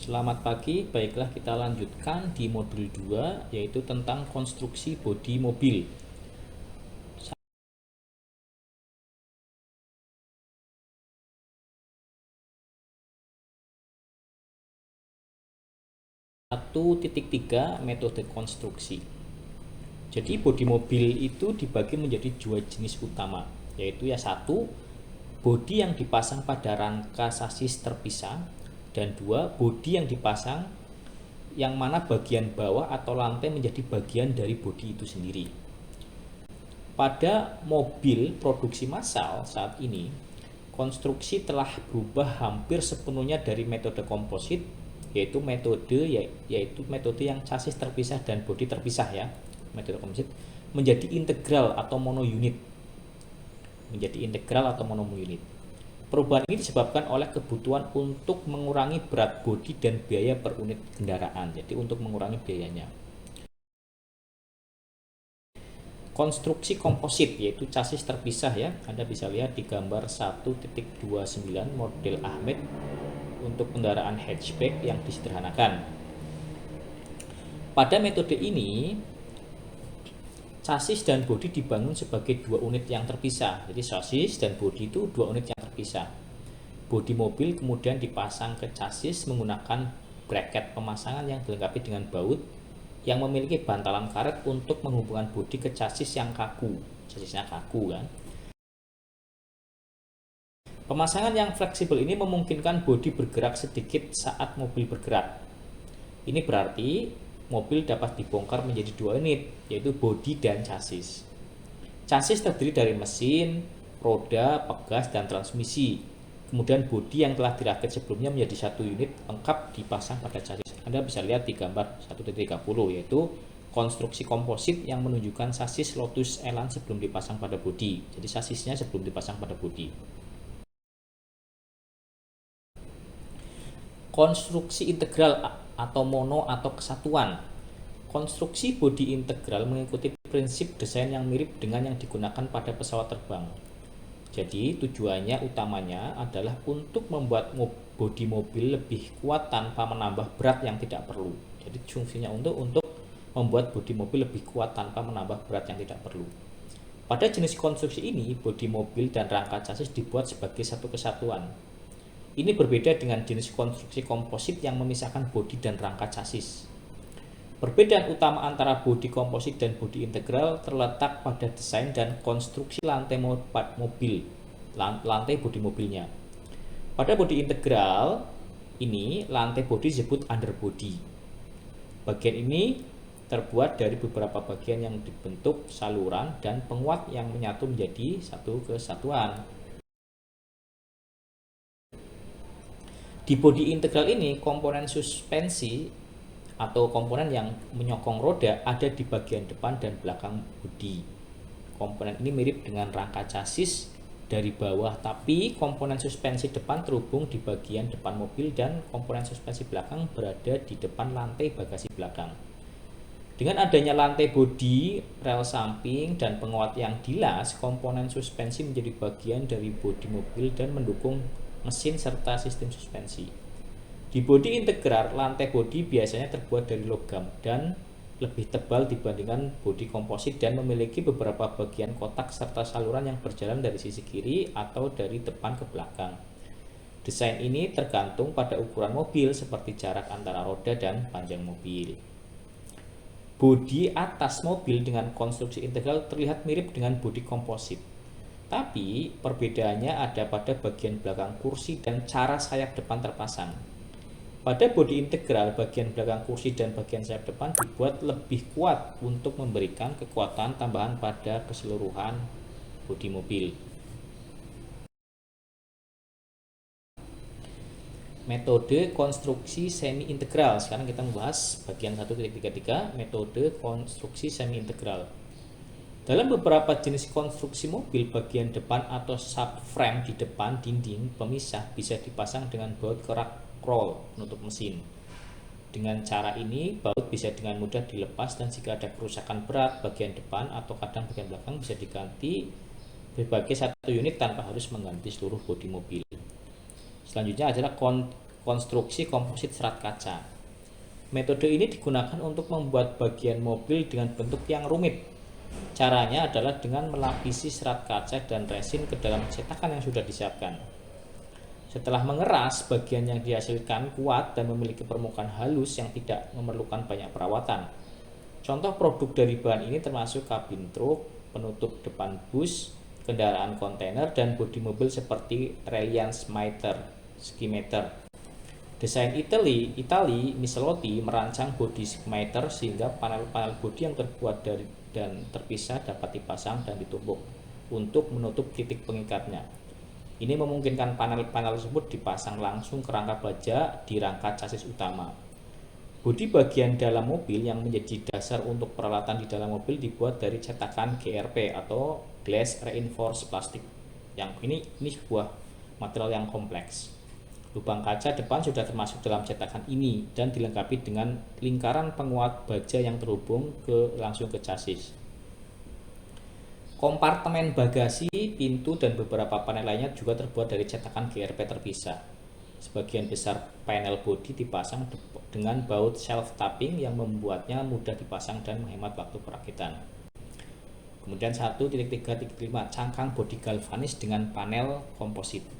Selamat pagi, baiklah kita lanjutkan di modul 2 yaitu tentang konstruksi bodi mobil. (1.3) Metode konstruksi. Jadi bodi mobil itu dibagi menjadi dua jenis utama, yaitu ya satu, bodi yang dipasang pada rangka sasis terpisah, dan dua, bodi yang dipasang yang mana bagian bawah atau lantai menjadi bagian dari bodi itu sendiri. Pada mobil produksi massal saat ini, konstruksi telah berubah hampir sepenuhnya dari metode komposit, yaitu metode yang chassis terpisah dan bodi terpisah ya, metode komposit, menjadi integral atau mono unit. Perubahan ini disebabkan oleh kebutuhan untuk mengurangi berat bodi dan biaya per unit kendaraan. Jadi untuk mengurangi biayanya. Konstruksi komposit yaitu chassis terpisah ya. Anda bisa lihat di gambar 1.29 model Ahmed untuk kendaraan hatchback yang disederhanakan. Pada metode ini, chassis dan bodi dibangun sebagai dua unit yang terpisah. Jadi chassis dan bodi itu dua unit yang terpisah. Bodi mobil kemudian dipasang ke chassis menggunakan bracket pemasangan yang dilengkapi dengan baut yang memiliki bantalan karet untuk menghubungkan bodi ke chassis yang kaku. Chassisnya kaku kan. Pemasangan yang fleksibel ini memungkinkan bodi bergerak sedikit saat mobil bergerak. Ini berarti mobil dapat dibongkar menjadi dua unit, yaitu bodi dan chassis. Chassis terdiri dari mesin, roda, pegas, dan transmisi. Kemudian bodi yang telah dirakit sebelumnya menjadi satu unit lengkap dipasang pada chassis. Anda bisa lihat di gambar 1.30 yaitu konstruksi komposit yang menunjukkan chassis Lotus Elan sebelum dipasang pada bodi. Jadi chassisnya sebelum dipasang pada bodi. Konstruksi integral atau mono atau kesatuan. Konstruksi bodi integral mengikuti prinsip desain yang mirip dengan yang digunakan pada pesawat terbang. Jadi tujuannya utamanya adalah untuk membuat bodi mobil lebih kuat tanpa menambah berat yang tidak perlu. Jadi fungsinya untuk membuat bodi mobil lebih kuat tanpa menambah berat yang tidak perlu. Pada jenis konstruksi ini, bodi mobil dan rangka chassis dibuat sebagai satu kesatuan. Ini berbeda dengan jenis konstruksi komposit yang memisahkan bodi dan rangka chassis. Perbedaan utama antara bodi komposit dan bodi integral terletak pada desain dan konstruksi lantai bodi mobilnya. Pada bodi integral ini, lantai bodi disebut underbody. Bagian ini terbuat dari beberapa bagian yang dibentuk saluran dan penguat yang menyatu menjadi satu kesatuan. Di bodi integral ini, komponen suspensi atau komponen yang menyokong roda ada di bagian depan dan belakang bodi. Komponen ini mirip dengan rangka chassis dari bawah, tapi komponen suspensi depan terhubung di bagian depan mobil dan komponen suspensi belakang berada di depan lantai bagasi belakang. Dengan adanya lantai bodi, rel samping, dan penguat yang dilas, komponen suspensi menjadi bagian dari bodi mobil dan mendukung mesin serta sistem suspensi. Di bodi integral, lantai bodi biasanya terbuat dari logam dan lebih tebal dibandingkan bodi komposit dan memiliki beberapa bagian kotak serta saluran yang berjalan dari sisi kiri atau dari depan ke belakang. Desain ini tergantung pada ukuran mobil seperti jarak antara roda dan panjang mobil. Bodi atas mobil dengan konstruksi integral terlihat mirip dengan bodi komposit. Tapi perbedaannya ada pada bagian belakang kursi dan cara sayap depan terpasang. Pada bodi integral, bagian belakang kursi dan bagian sayap depan dibuat lebih kuat untuk memberikan kekuatan tambahan pada keseluruhan bodi mobil. Metode konstruksi semi integral. Sekarang kita membahas bagian 1.33, metode konstruksi semi integral. Dalam beberapa jenis konstruksi mobil, bagian depan atau subframe di depan dinding pemisah bisa dipasang dengan baut kerak roll penutup mesin. Dengan cara ini, baut bisa dengan mudah dilepas dan jika ada kerusakan berat bagian depan atau kadang bagian belakang bisa diganti berbagai satu unit tanpa harus mengganti seluruh bodi mobil. Selanjutnya adalah konstruksi komposit serat kaca. Metode ini digunakan untuk membuat bagian mobil dengan bentuk yang rumit. Caranya adalah dengan melapisi serat kaca dan resin ke dalam cetakan yang sudah disiapkan. Setelah mengeras, bagian yang dihasilkan kuat dan memiliki permukaan halus yang tidak memerlukan banyak perawatan. Contoh produk dari bahan ini termasuk kabin truk, penutup depan bus, kendaraan kontainer, dan bodi mobil seperti Reliance Skimeter. Desain Itali Michelotti merancang bodi Skimeter sehingga panel-panel bodi yang terbuat dari dan terpisah dapat dipasang dan ditumpuk untuk menutup titik pengikatnya. Ini memungkinkan panel-panel tersebut dipasang langsung ke rangka baja di rangka chassis utama. Bodi bagian dalam mobil yang menjadi dasar untuk peralatan di dalam mobil dibuat dari cetakan GRP atau Glass Reinforced Plastic. Yang ini sebuah material yang kompleks. Lubang kaca depan sudah termasuk dalam cetakan ini dan dilengkapi dengan lingkaran penguat baja yang terhubung langsung ke chassis. Kompartemen bagasi, pintu, dan beberapa panel lainnya juga terbuat dari cetakan GRP terpisah. Sebagian besar panel bodi dipasang dengan baut self-tapping yang membuatnya mudah dipasang dan menghemat waktu perakitan. Kemudian 1.3.5 cangkang bodi galvanis dengan panel komposit.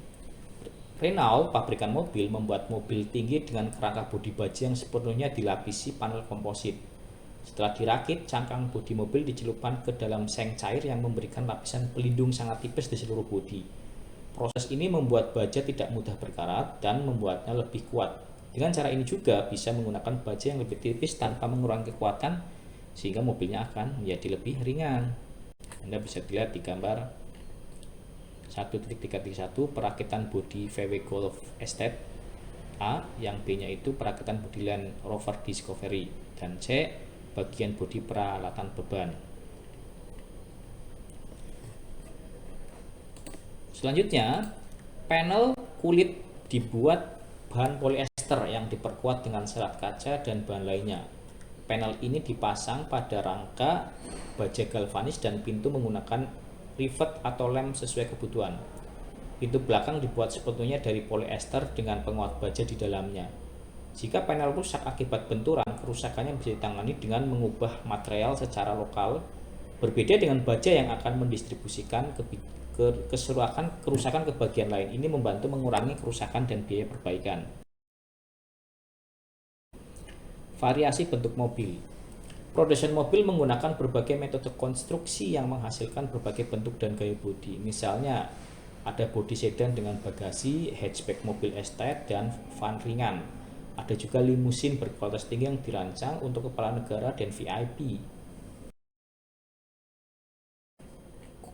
Renault, pabrikan mobil, membuat mobil tinggi dengan kerangka bodi baja yang sepenuhnya dilapisi panel komposit. Setelah dirakit, cangkang bodi mobil dicelupkan ke dalam seng cair yang memberikan lapisan pelindung sangat tipis di seluruh bodi. Proses ini membuat baja tidak mudah berkarat dan membuatnya lebih kuat. Dengan cara ini juga bisa menggunakan baja yang lebih tipis tanpa mengurangi kekuatan, sehingga mobilnya akan menjadi lebih ringan. Anda bisa dilihat di gambar 1.331 perakitan bodi VW Golf Estate A, yang B-nya itu perakitan bodi Land Rover Discovery, dan C bagian bodi peralatan beban. Selanjutnya, panel kulit dibuat bahan polyester yang diperkuat dengan serat kaca dan bahan lainnya. Panel ini dipasang pada rangka baja galvanis dan pintu menggunakan rivet atau lem sesuai kebutuhan. Pintu belakang dibuat sepenuhnya dari polyester dengan penguat baja di dalamnya. Jika panel rusak akibat benturan, kerusakannya bisa ditangani dengan mengubah material secara lokal, berbeda dengan baja yang akan mendistribusikan kerusakan ke bagian lain. Ini membantu mengurangi kerusakan dan biaya perbaikan. Variasi bentuk mobil. Produsen mobil menggunakan berbagai metode konstruksi yang menghasilkan berbagai bentuk dan gaya bodi. Misalnya, ada bodi sedan dengan bagasi, hatchback mobil estate, dan van ringan. Ada juga limusin berkualitas tinggi yang dirancang untuk kepala negara dan VIP.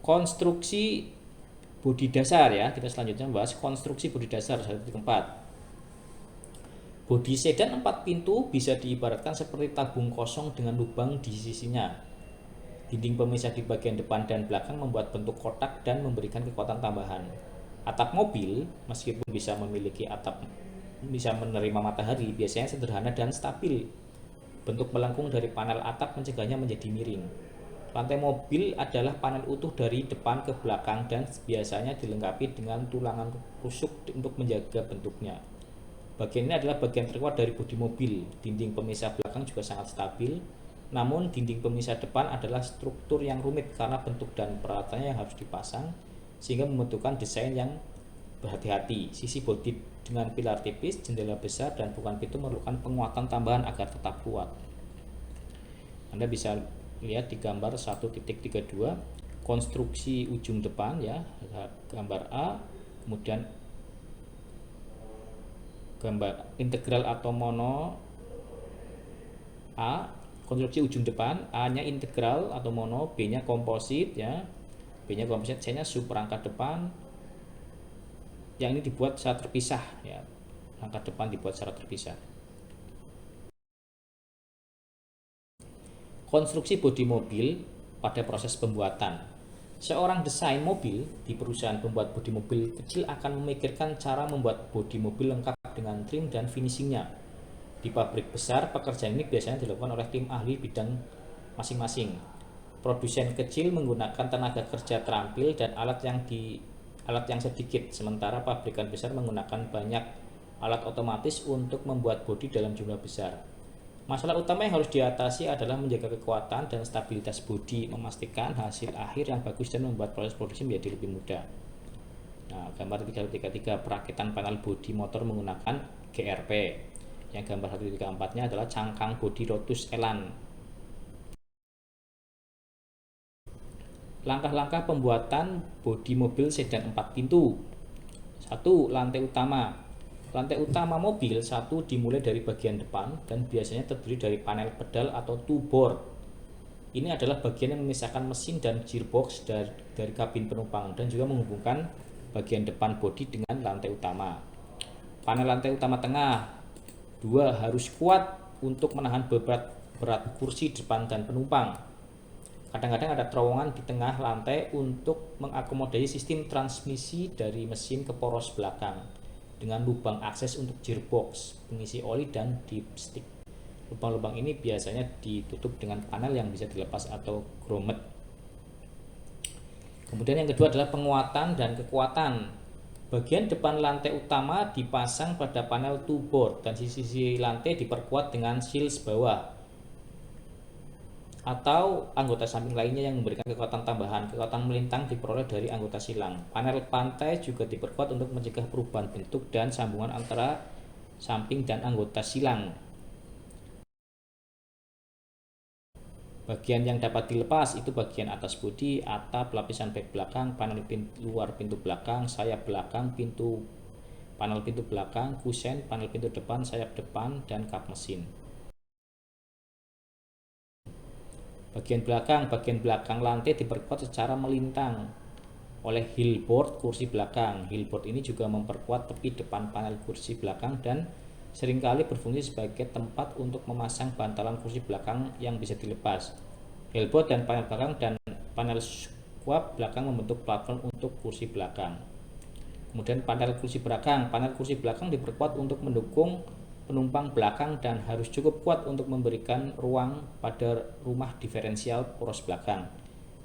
Konstruksi bodi dasar ya, kita selanjutnya membahas konstruksi bodi dasar 1.4. Bodi sedan 4 pintu bisa diibaratkan seperti tabung kosong dengan lubang di sisinya. Dinding pemisah di bagian depan dan belakang membuat bentuk kotak dan memberikan kekuatan tambahan. Atap mobil, meskipun bisa menerima matahari, biasanya sederhana dan stabil. Bentuk melengkung dari panel atap mencegahnya menjadi miring. Lantai mobil adalah panel utuh dari depan ke belakang dan biasanya dilengkapi dengan tulangan rusuk untuk menjaga bentuknya. Bagian ini adalah bagian terkuat dari bodi mobil. Dinding pemisah belakang juga sangat stabil, namun dinding pemisah depan adalah struktur yang rumit karena bentuk dan peralatannya yang harus dipasang, sehingga membutuhkan desain yang berhati-hati. Sisi bodi dengan pilar tipis, jendela besar, dan bukan pintu memerlukan penguatan tambahan agar tetap kuat. Anda bisa lihat di gambar 1.32 konstruksi ujung depan ya, gambar A, kemudian gambar integral atau mono A, konstruksi ujung depan, A-nya integral atau mono, B-nya komposit ya, B-nya komposit, C-nya sub rangka depan, yang ini dibuat secara terpisah ya, rangka depan dibuat secara terpisah. Konstruksi bodi mobil pada proses pembuatan. Seorang desain mobil di perusahaan pembuat bodi mobil kecil akan memikirkan cara membuat bodi mobil lengkap dengan trim dan finishingnya. Di pabrik besar, pekerjaan ini biasanya dilakukan oleh tim ahli bidang masing-masing. Produsen kecil menggunakan tenaga kerja terampil dan alat yang sedikit, sementara pabrikan besar menggunakan banyak alat otomatis untuk membuat bodi dalam jumlah besar. Masalah utama yang harus diatasi adalah menjaga kekuatan dan stabilitas bodi, memastikan hasil akhir yang bagus dan membuat proses produksi menjadi lebih mudah. Nah, gambar 333 perakitan panel bodi motor menggunakan GRP. Yang gambar 134-nya adalah cangkang bodi Lotus Elan. Langkah-langkah pembuatan bodi mobil sedan 4 pintu. 1. Lantai utama. Lantai utama mobil 1 dimulai dari bagian depan dan biasanya terdiri dari panel pedal atau two-board. Ini adalah bagian yang memisahkan mesin dan gearbox dari kabin penumpang dan juga menghubungkan bagian depan bodi dengan lantai utama. Panel lantai utama tengah 2 harus kuat untuk menahan berat kursi depan dan penumpang. Kadang-kadang ada terowongan di tengah lantai untuk mengakomodasi sistem transmisi dari mesin ke poros belakang dengan lubang akses untuk gearbox, pengisi oli, dan dipstick. Lubang-lubang ini biasanya ditutup dengan panel yang bisa dilepas atau grommet. Kemudian yang kedua adalah penguatan dan kekuatan. Bagian depan lantai utama dipasang pada panel two-board dan sisi-sisi lantai diperkuat dengan shields bawah atau anggota samping lainnya yang memberikan kekuatan tambahan. Kekuatan melintang diperoleh dari anggota silang. Panel pantai juga diperkuat untuk mencegah perubahan bentuk dan sambungan antara samping dan anggota silang. Bagian yang dapat dilepas itu bagian atas bodi, atap, lapisan bag belakang, panel luar pintu belakang, sayap belakang, panel pintu belakang, kusen, panel pintu depan, sayap depan, dan kap mesin. Bagian belakang lantai diperkuat secara melintang oleh heelboard kursi belakang. Heelboard ini juga memperkuat tepi depan panel kursi belakang dan seringkali berfungsi sebagai tempat untuk memasang bantalan kursi belakang yang bisa dilepas. Heelboard dan panel belakang dan panel squab belakang membentuk platform untuk kursi belakang. Kemudian panel kursi belakang diperkuat untuk mendukung penumpang belakang dan harus cukup kuat untuk memberikan ruang pada rumah diferensial poros belakang.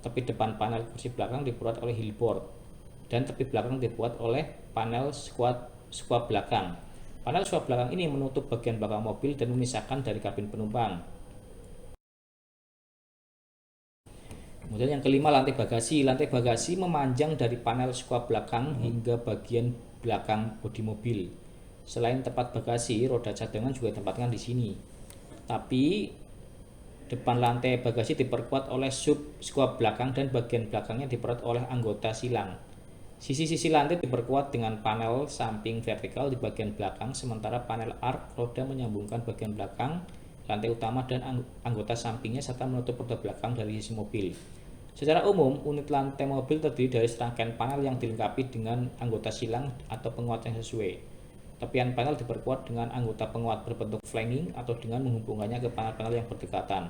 Tepi depan panel kursi belakang dibuat oleh heelboard dan tepi belakang dibuat oleh panel squab belakang. Panel squab belakang ini menutup bagian belakang mobil dan memisahkan dari kabin penumpang. Kemudian yang kelima, lantai bagasi. Lantai bagasi memanjang dari panel squab belakang hingga bagian belakang bodi mobil. Selain tempat bagasi, roda cadangan juga ditempatkan di sini. Tapi depan lantai bagasi diperkuat oleh squab belakang dan bagian belakangnya diperkuat oleh anggota silang. Sisi-sisi lantai diperkuat dengan panel samping vertikal di bagian belakang, sementara panel arc roda menyambungkan bagian belakang lantai utama dan anggota sampingnya serta menutup roda belakang dari sisi mobil. Secara umum, unit lantai mobil terdiri dari serangkaian panel yang dilengkapi dengan anggota silang atau penguat yang sesuai. Tepian panel diperkuat dengan anggota penguat berbentuk flanking atau dengan menghubungkannya ke panel-panel yang berdekatan.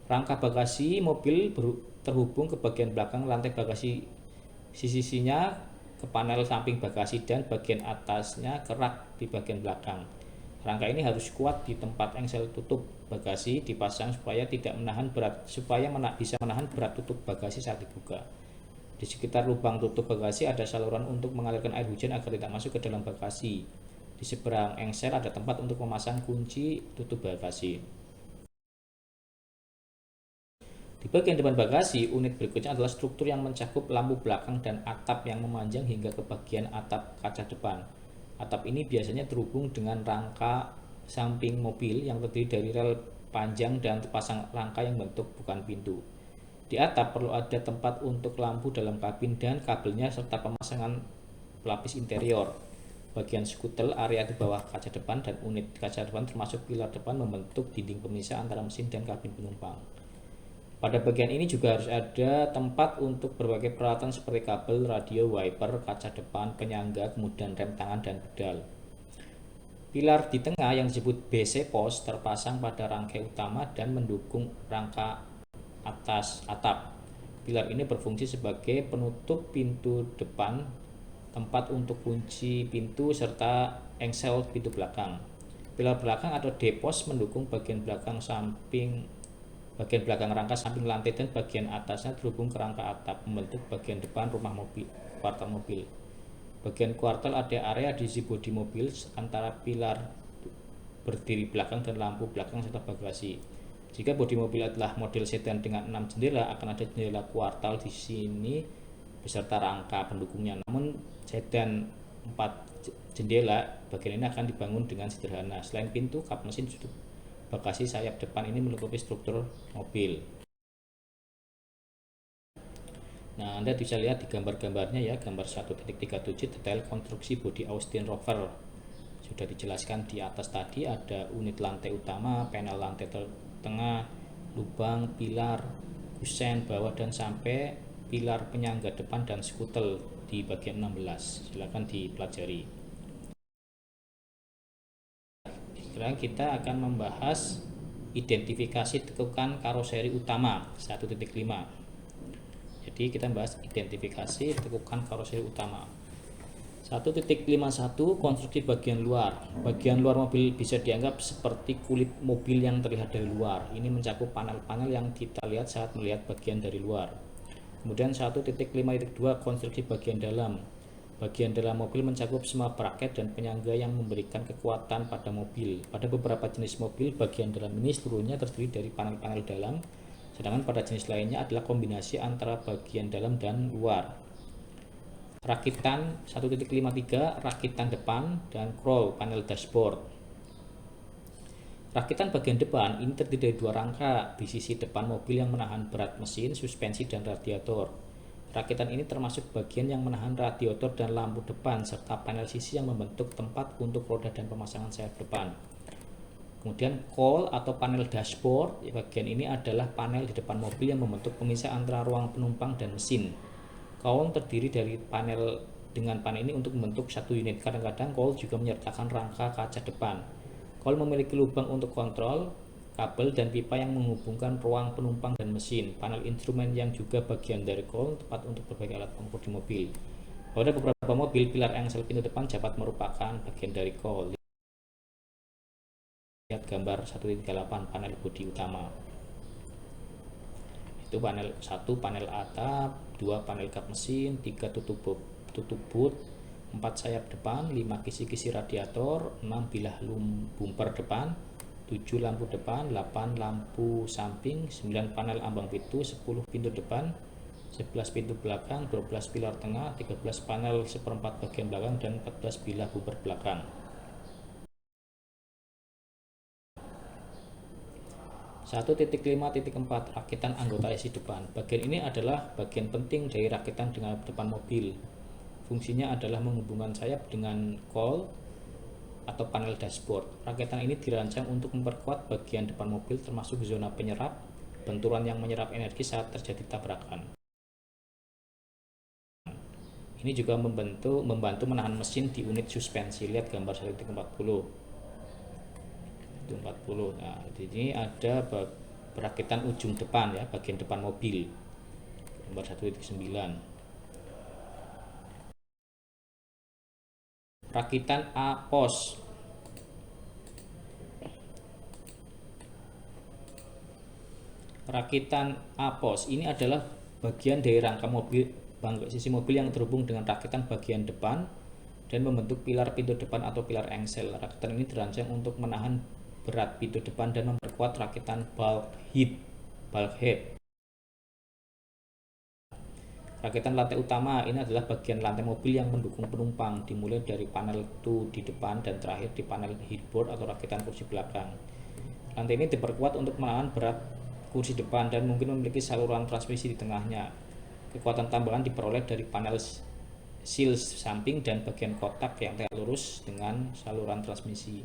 Rangka bagasi mobil terhubung ke bagian belakang lantai bagasi, sisinya ke panel samping bagasi dan bagian atasnya ke rak di bagian belakang. Rangka ini harus kuat di tempat engsel tutup bagasi dipasang supaya bisa menahan berat tutup bagasi saat dibuka. Di sekitar lubang tutup bagasi ada saluran untuk mengalirkan air hujan agar tidak masuk ke dalam bagasi. Di seberang engsel ada tempat untuk memasang kunci tutup bagasi. Di bagian depan bagasi, unit berikutnya adalah struktur yang mencakup lampu belakang dan atap yang memanjang hingga ke bagian atap kaca depan. Atap ini biasanya terhubung dengan rangka samping mobil yang terdiri dari rel panjang dan terpasang rangka yang bentuk bukan pintu. Di atap perlu ada tempat untuk lampu dalam kabin dan kabelnya serta pemasangan pelapis interior. Bagian skutel, area di bawah kaca depan, dan unit kaca depan termasuk pilar depan membentuk dinding pemisah antara mesin dan kabin penumpang. Pada bagian ini juga harus ada tempat untuk berbagai peralatan seperti kabel, radio, wiper, kaca depan, penyangga, kemudian rem tangan dan pedal. Pilar di tengah yang disebut BC post terpasang pada rangkai utama dan mendukung rangka atas atap. Pilar ini berfungsi sebagai penutup pintu depan, tempat untuk kunci pintu, serta engsel pintu belakang. Pilar belakang atau D-post mendukung bagian belakang rangka samping lantai dan bagian atasnya terhubung ke rangka atap membentuk bagian depan rumah mobil, kuartal mobil. Bagian kuartal ada area di sisi bodi mobil antara pilar berdiri belakang dan lampu belakang serta bagasi. Jika bodi mobil adalah model sedan dengan 6 jendela, akan ada jendela kuartal di sini beserta rangka pendukungnya. Namun sedan 4 jendela, bagian ini akan dibangun dengan sederhana. Selain pintu, kap mesin, sudut bagasi, sayap depan ini melengkapi struktur mobil. Nah, Anda bisa lihat di gambar-gambarnya ya, gambar 1.37 detail konstruksi bodi Austin Rover. Sudah dijelaskan di atas tadi, ada unit lantai utama, panel lantai tengah, lubang, pilar, kusen, bawah, dan sampai pilar penyangga depan dan skutel di bagian 16. Silakan dipelajari. Sekarang kita akan membahas identifikasi tekukan karoseri utama 1.5. Jadi kita bahas identifikasi tekukan karoseri utama. 1.51 konstruksi bagian luar. Bagian luar mobil bisa dianggap seperti kulit mobil yang terlihat dari luar. Ini mencakup panel-panel yang kita lihat saat melihat bagian dari luar. Kemudian 1.5.2 konstruksi bagian dalam. Bagian dalam mobil mencakup semua braket dan penyangga yang memberikan kekuatan pada mobil. Pada beberapa jenis mobil, bagian dalam ini seluruhnya terdiri dari panel-panel dalam, sedangkan pada jenis lainnya adalah kombinasi antara bagian dalam dan luar. Rakitan 1.53 rakitan depan dan scroll panel dashboard. Rakitan bagian depan ini terdiri dari dua rangka di sisi depan mobil yang menahan berat mesin, suspensi, dan radiator. Rakitan ini termasuk bagian yang menahan radiator dan lampu depan serta panel sisi yang membentuk tempat untuk roda dan pemasangan sayap depan. Kemudian cowl atau panel dashboard, bagian ini adalah panel di depan mobil yang membentuk pemisah antara ruang penumpang dan mesin. Cowl terdiri dari panel dengan panel ini untuk membentuk satu unit. Kadang-kadang cowl juga menyertakan rangka kaca depan. Cowl memiliki lubang untuk kontrol, kabel, dan pipa yang menghubungkan ruang penumpang dan mesin. Panel instrumen yang juga bagian dari cowl tempat untuk berbagai alat pengukur di mobil. Pada beberapa mobil, pilar engsel pintu depan dapat merupakan bagian dari cowl. Lihat gambar 1.38 panel bodi utama. Itu panel 1 panel atap, 2 panel kap mesin, 3 tutup boot, 4 sayap depan, 5 kisi-kisi radiator, 6 bilah bumper depan, 7 lampu depan, 8 lampu samping, 9 panel ambang pintu, 10 pintu depan, 11 pintu belakang, 12 pilar tengah, 13 panel seperempat bagian belakang, dan 14 bilah bumper belakang. 1.5.4 rakitan anggota isi depan. Bagian ini adalah bagian penting dari rakitan dengan depan mobil. Fungsinya adalah menghubungkan sayap dengan cowl atau panel dashboard. Rakitan ini dirancang untuk memperkuat bagian depan mobil termasuk zona penyerap, benturan yang menyerap energi saat terjadi tabrakan. Ini juga membantu menahan mesin di unit suspensi. Lihat gambar 1.40. 40. Nah, di sini ada perakitan ujung depan ya, bagian depan mobil. Gambar 1.9. Rakitan apos. Rakitan apos ini adalah bagian dari rangka mobil, sisi mobil yang terhubung dengan rakitan bagian depan dan membentuk pilar pintu depan atau pilar engsel. Rakitan ini dirancang untuk menahan berat pintu depan dan memperkuat rakitan bulkhead. Rakitan lantai utama ini adalah bagian lantai mobil yang mendukung penumpang, dimulai dari panel 2 di depan dan terakhir di panel headboard atau rakitan kursi belakang. Lantai ini diperkuat untuk menahan berat kursi depan dan mungkin memiliki saluran transmisi di tengahnya. Kekuatan tambahan diperoleh dari panel shield samping dan bagian kotak yang tegak lurus dengan saluran transmisi.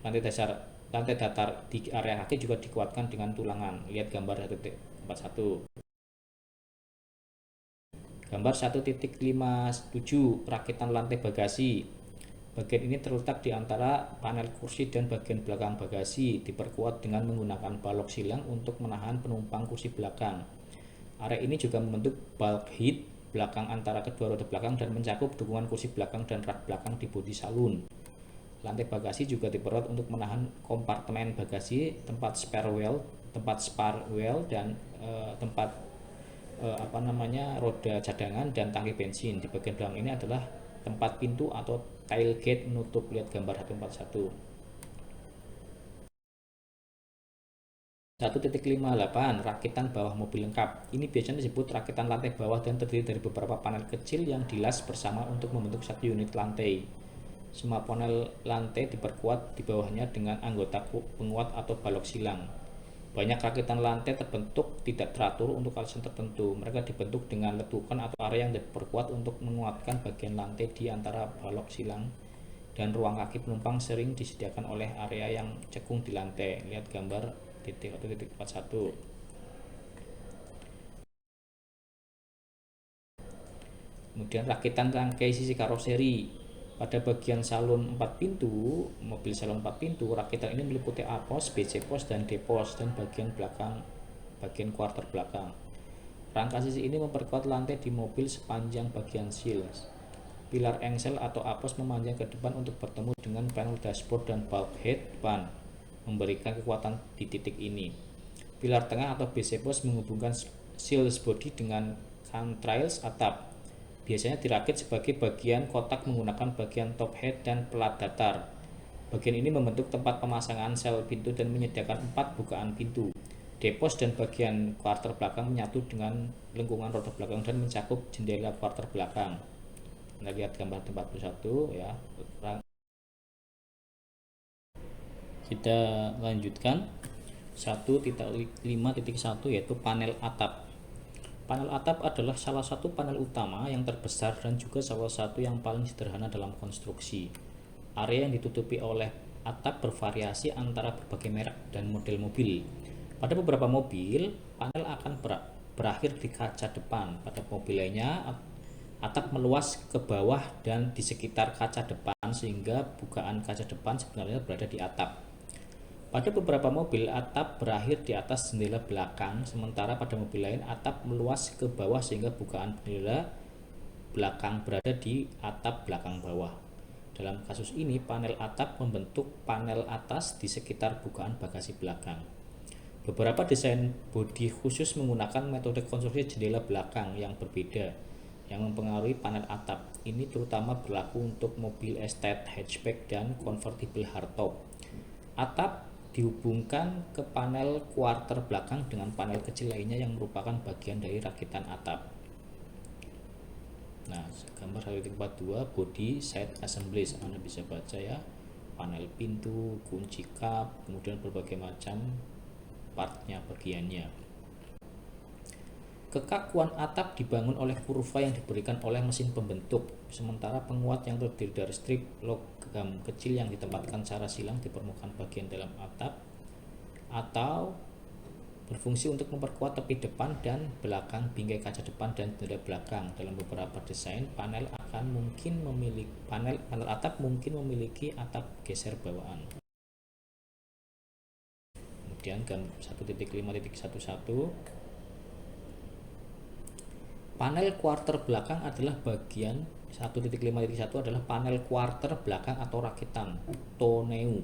Lantai datar di area kaki juga dikuatkan dengan tulangan. Lihat gambar 1.41. Gambar 1.57 rakitan lantai bagasi. Bagian ini terletak di antara panel kursi dan bagian belakang bagasi, diperkuat dengan menggunakan balok silang untuk menahan penumpang kursi belakang. Area ini juga membentuk bulkhead belakang antara kedua roda belakang dan mencakup dukungan kursi belakang dan rak belakang di bodi salon. Lantai bagasi juga diperkuat untuk menahan kompartemen bagasi, tempat spare wheel, dan tempat roda cadangan dan tangki bensin. Di bagian belakang ini adalah tempat pintu atau tailgate menutup. Lihat gambar 141. 1.58 rakitan bawah mobil lengkap. Ini biasanya disebut rakitan lantai bawah dan terdiri dari beberapa panel kecil yang dilas bersama untuk membentuk satu unit lantai. Semua panel lantai diperkuat di bawahnya dengan anggota penguat atau balok silang. Banyak rakitan lantai terbentuk tidak teratur untuk alasan tertentu. Mereka dibentuk dengan letukan atau area yang diperkuat untuk menguatkan bagian lantai di antara balok silang, dan ruang kaki penumpang sering disediakan oleh area yang cekung di lantai. Lihat gambar 1.41. Kemudian rakitan rangkai sisi karoseri. Pada bagian salon 4 pintu, mobil salon 4 pintu, rakitan ini meliputi A-pos, BC-pos, dan D-pos, dan bagian belakang, bagian quarter belakang. Rangka sisi ini memperkuat lantai di mobil sepanjang bagian shields. Pilar engsel atau A-pos memanjang ke depan untuk bertemu dengan panel dashboard dan bulkhead depan, memberikan kekuatan di titik ini. Pilar tengah atau BC-pos menghubungkan shields body dengan contrails atap. Biasanya dirakit sebagai bagian kotak menggunakan bagian top head dan pelat datar. Bagian ini membentuk tempat pemasangan sel pintu dan menyediakan 4 bukaan pintu. Depos dan bagian quarter belakang menyatu dengan lengkungan roda belakang dan mencakup jendela quarter belakang. Kita lihat gambar 41 ya. Kita lanjutkan 1.5.1 yaitu panel atap. Panel atap adalah salah satu panel utama yang terbesar dan juga salah satu yang paling sederhana dalam konstruksi. Area yang ditutupi oleh atap bervariasi antara berbagai merek dan model mobil. Pada beberapa mobil, panel akan berakhir di kaca depan. Pada mobil lainnya, atap meluas ke bawah dan di sekitar kaca depan sehingga bukaan kaca depan sebenarnya berada di atap. Pada beberapa mobil, atap berakhir di atas jendela belakang, sementara pada mobil lain atap meluas ke bawah sehingga bukaan jendela belakang berada di atap belakang bawah. Dalam kasus ini, panel atap membentuk panel atas di sekitar bukaan bagasi belakang. Beberapa desain bodi khusus menggunakan metode konstruksi jendela belakang yang berbeda yang mempengaruhi panel atap. Ini terutama berlaku untuk mobil estate, hatchback, dan convertible hardtop. Atap dihubungkan ke panel quarter belakang dengan panel kecil lainnya yang merupakan bagian dari rakitan atap. Nah, gambar 1.42 body side assemblies, Anda bisa baca ya, panel pintu, kunci kap, kemudian berbagai macam partnya, bagiannya. Kekakuan atap dibangun oleh kurva yang diberikan oleh mesin pembentuk, sementara penguat yang terdiri dari strip logam kecil yang ditempatkan secara silang di permukaan bagian dalam atap atau berfungsi untuk memperkuat tepi depan dan belakang bingkai kaca depan dan jendela belakang. Dalam beberapa desain, panel atap mungkin memiliki atap geser bawaan. Kemudian 1.5.11 panel quarter belakang adalah bagian 1.5.1 adalah panel quarter belakang atau rakitan tonneau.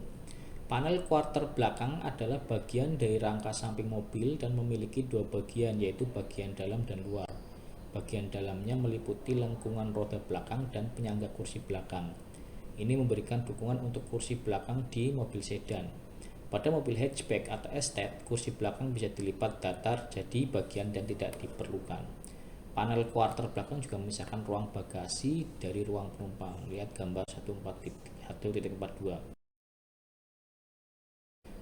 Panel quarter belakang adalah bagian dari rangka samping mobil dan memiliki dua bagian, yaitu bagian dalam dan luar. Bagian dalamnya meliputi lengkungan roda belakang dan penyangga kursi belakang. Ini memberikan dukungan untuk kursi belakang di mobil sedan. Pada mobil hatchback atau estate, kursi belakang bisa dilipat datar jadi bagian dan tidak diperlukan. Panel quarter belakang juga memisahkan ruang bagasi dari ruang penumpang. Lihat gambar 1.42.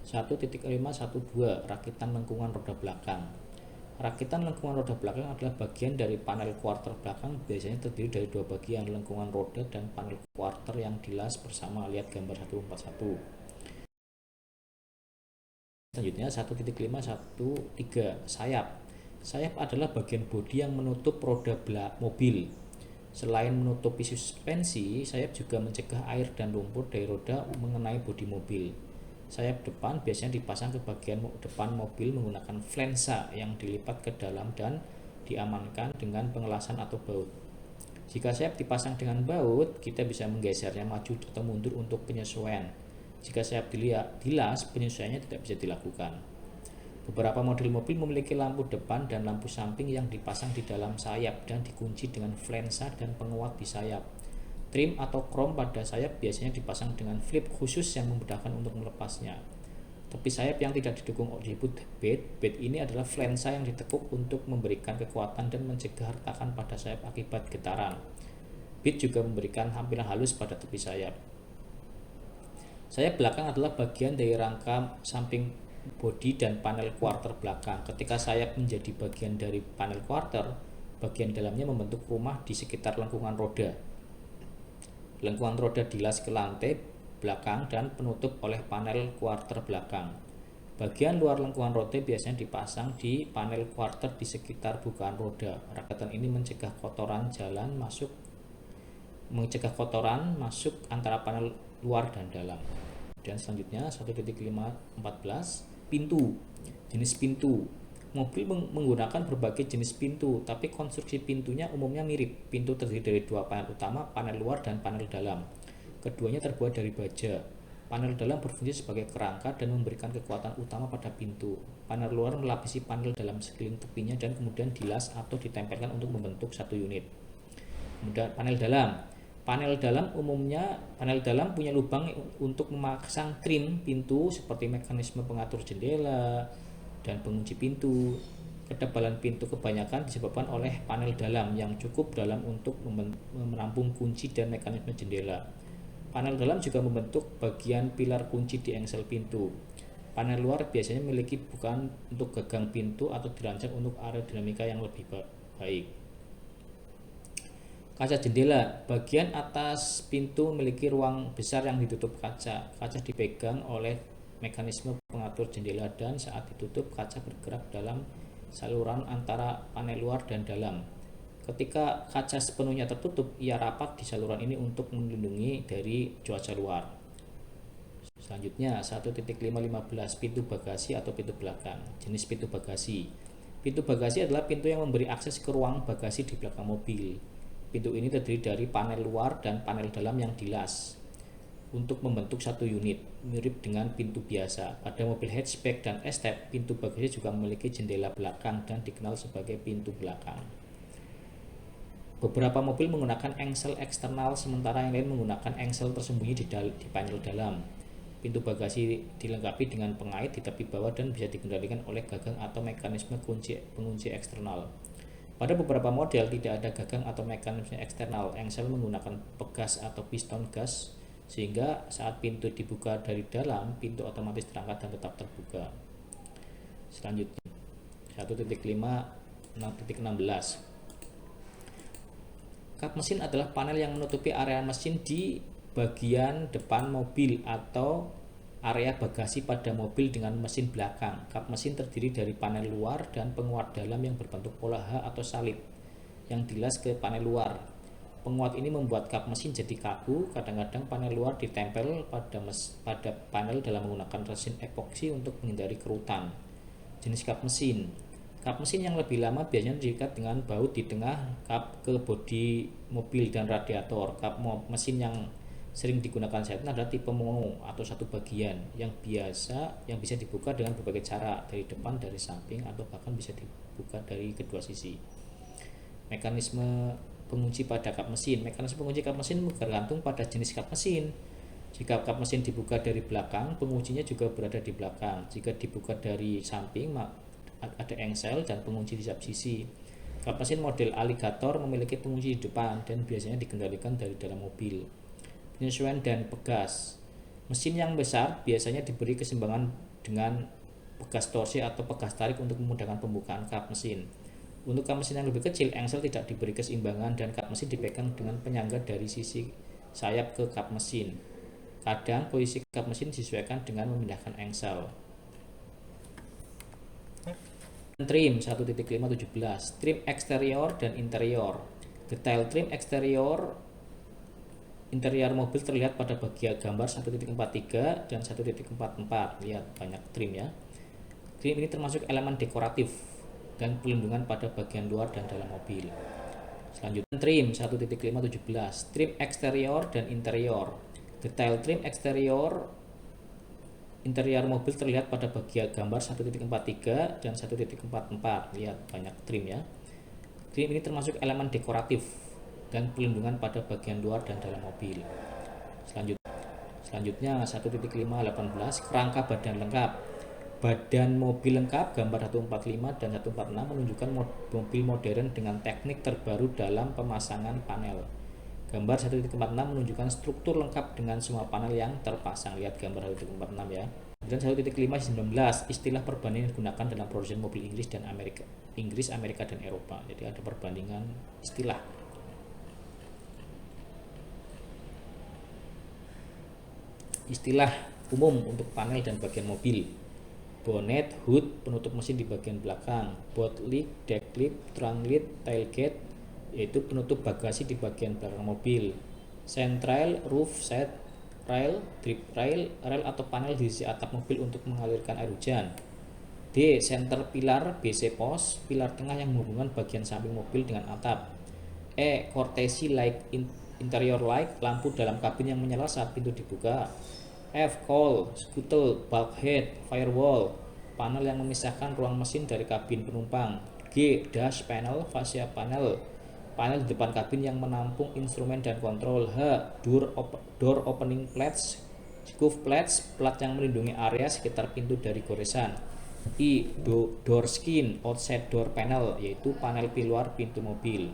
1.512 rakitan lengkungan roda belakang. Rakitan lengkungan roda belakang adalah bagian dari panel quarter belakang, biasanya terdiri dari dua bagian, lengkungan roda dan panel quarter yang dilas bersama. Lihat gambar 141. Selanjutnya 1.513 sayap. Sayap adalah bagian bodi yang menutup roda mobil. Selain menutupi suspensi, sayap juga mencegah air dan lumpur dari roda mengenai bodi mobil. Sayap depan biasanya dipasang ke bagian depan mobil menggunakan flensa yang dilipat ke dalam dan diamankan dengan pengelasan atau baut. Jika sayap dipasang dengan baut, kita bisa menggesernya maju atau mundur untuk penyesuaian. Jika sayap dilas, penyesuaiannya tidak bisa dilakukan. Beberapa model mobil memiliki lampu depan dan lampu samping yang dipasang di dalam sayap dan dikunci dengan flensa dan penguat di sayap. Trim atau krom pada sayap biasanya dipasang dengan flip khusus yang memudahkan untuk melepasnya. Tepi sayap yang tidak didukung disebut bed. Bed ini adalah flansa yang ditekuk untuk memberikan kekuatan dan mencegah retakan pada sayap akibat getaran. Bed juga memberikan tampilan halus pada tepi sayap. Sayap belakang adalah bagian dari rangka samping bodi dan panel quarter belakang. Ketika sayap menjadi bagian dari panel quarter, bagian dalamnya membentuk rumah di sekitar lengkungan roda. Lengkungan roda dilas ke lantai belakang dan penutup oleh panel quarter belakang. Bagian luar lengkungan roda biasanya dipasang di panel quarter di sekitar bukaan roda. Rakatan ini mencegah kotoran masuk antara panel luar dan dalam. Dan selanjutnya 1.514 pintu. Jenis pintu. Mobil menggunakan berbagai jenis pintu, tapi konstruksi pintunya umumnya mirip. Pintu terdiri dari dua panel utama, panel luar dan panel dalam. Keduanya terbuat dari baja. Panel dalam berfungsi sebagai kerangka dan memberikan kekuatan utama pada pintu. Panel luar melapisi panel dalam sekeliling tepinya dan kemudian dilas atau ditempelkan untuk membentuk satu unit. Kemudian panel dalam. Panel dalam punya lubang untuk memasang trim pintu seperti mekanisme pengatur jendela dan pengunci pintu. Ketebalan pintu kebanyakan disebabkan oleh panel dalam yang cukup dalam untuk menampung kunci dan mekanisme jendela. Panel dalam juga membentuk bagian pilar kunci di engsel pintu. Panel luar biasanya memiliki bukaan untuk gagang pintu atau dirancang untuk aerodinamika yang lebih baik. Kaca jendela. Bagian atas pintu memiliki ruang besar yang ditutup kaca. Kaca dipegang oleh mekanisme pengatur jendela dan saat ditutup kaca bergerak dalam saluran antara panel luar dan dalam. Ketika kaca sepenuhnya tertutup, ia rapat di saluran ini untuk melindungi dari cuaca luar. Selanjutnya 1.515 pintu bagasi atau pintu belakang. Jenis pintu bagasi. Pintu bagasi adalah pintu yang memberi akses ke ruang bagasi di belakang mobil. Pintu ini terdiri dari panel luar dan panel dalam yang dilas untuk membentuk satu unit, mirip dengan pintu biasa. Pada mobil hatchback dan estate, pintu bagasi juga memiliki jendela belakang dan dikenal sebagai pintu belakang. Beberapa mobil menggunakan engsel eksternal, sementara yang lain menggunakan engsel tersembunyi di panel dalam. Pintu bagasi dilengkapi dengan pengait di tepi bawah dan bisa dikendalikan oleh gagang atau mekanisme pengunci eksternal. Pada beberapa model tidak ada gagang atau mekanisme eksternal. Engsel menggunakan pegas atau piston gas, sehingga saat pintu dibuka dari dalam, pintu otomatis terangkat dan tetap terbuka. Selanjutnya 1.5.6.16 kap mesin adalah panel yang menutupi area mesin di bagian depan mobil atau area bagasi pada mobil dengan mesin belakang. Kap mesin terdiri dari panel luar dan penguat dalam yang berbentuk pola H atau salib yang dilas ke panel luar. Penguat ini membuat kap mesin jadi kaku. Kadang-kadang panel luar ditempel pada panel dalam menggunakan resin epoksi untuk menghindari kerutan. Jenis kap mesin. Kap mesin yang lebih lama biasanya diikat dengan baut di tengah kap ke bodi mobil dan radiator. Kap mesin yang sering digunakan saat ini adalah tipe mono atau satu bagian yang bisa dibuka dengan berbagai cara, dari depan, dari samping, atau bahkan bisa dibuka dari kedua sisi. Mekanisme pengunci pada kap mesin. Mekanisme pengunci kap mesin bergantung pada jenis kap mesin. Jika kap mesin dibuka dari belakang, penguncinya juga berada di belakang. Jika dibuka dari samping, ada engsel dan pengunci di setiap sisi. Kap mesin model alligator memiliki pengunci di depan dan biasanya dikendalikan dari dalam mobil. Penyesuaian dan pegas. Mesin yang besar biasanya diberi keseimbangan dengan pegas torsi atau pegas tarik untuk memudahkan pembukaan kap mesin. Untuk kap mesin yang lebih kecil, engsel tidak diberi keseimbangan dan kap mesin dipegang dengan penyangga dari sisi sayap ke kap mesin. Kadang posisi kap mesin disesuaikan dengan memindahkan engsel. Trim 1.517 trim eksterior dan interior. Detail trim eksterior interior mobil terlihat pada bagian gambar 1.43 dan 1.44. Lihat banyak trim ya. Trim ini termasuk elemen dekoratif dan pelindungan pada bagian luar dan dalam mobil. Selanjutnya trim 1.517 trim eksterior dan interior. Detail trim eksterior interior mobil terlihat pada bagian gambar 1.43 dan 1.44. Lihat banyak trim ya. Trim ini termasuk elemen dekoratif dan pelindungan pada bagian luar dan dalam mobil. Selanjutnya 1.518 kerangka badan lengkap. Badan mobil lengkap gambar 145 dan 146 menunjukkan mobil modern dengan teknik terbaru dalam pemasangan panel. Gambar 1.46 menunjukkan struktur lengkap dengan semua panel yang terpasang. Lihat gambar 1.46 ya. Dan 1.519 istilah perbandingan digunakan dalam produksi mobil Inggris dan Amerika. Amerika dan Eropa. Jadi ada perbandingan istilah. Istilah umum untuk panel dan bagian mobil. Bonnet, hood, penutup mesin di bagian belakang. Boot lid, deck lid, trunk lid, tailgate, yaitu penutup bagasi di bagian belakang mobil. Central, roof, side, rail, drip rail, rel atau panel di sisi atap mobil untuk mengalirkan air hujan. D. Center pilar, BC post, pilar tengah yang menghubungkan bagian samping mobil dengan atap. E. Courtesy light, interior light, lampu dalam kabin yang menyala saat pintu dibuka. F. Cowl, scuttle, bulkhead, firewall, panel yang memisahkan ruang mesin dari kabin penumpang. G. Dash panel, fascia panel, panel di depan kabin yang menampung instrumen dan kontrol. H. Door opening plates, scuff plates, plat yang melindungi area sekitar pintu dari goresan. I. Door skin, outside door panel, yaitu panel luar pintu mobil.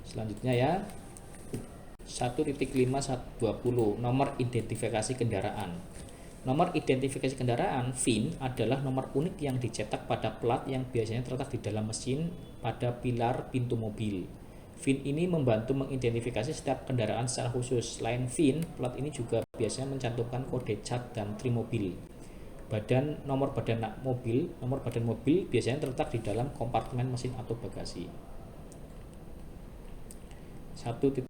Selanjutnya ya, 1.520 nomor identifikasi kendaraan. Nomor identifikasi kendaraan VIN adalah nomor unik yang dicetak pada plat yang biasanya terletak di dalam mesin pada pilar pintu mobil. VIN ini membantu mengidentifikasi setiap kendaraan secara khusus. Selain VIN, plat ini juga biasanya mencantumkan kode cat dan tri mobil. Nomor badan mobil biasanya terletak di dalam kompartemen mesin atau bagasi. 1.521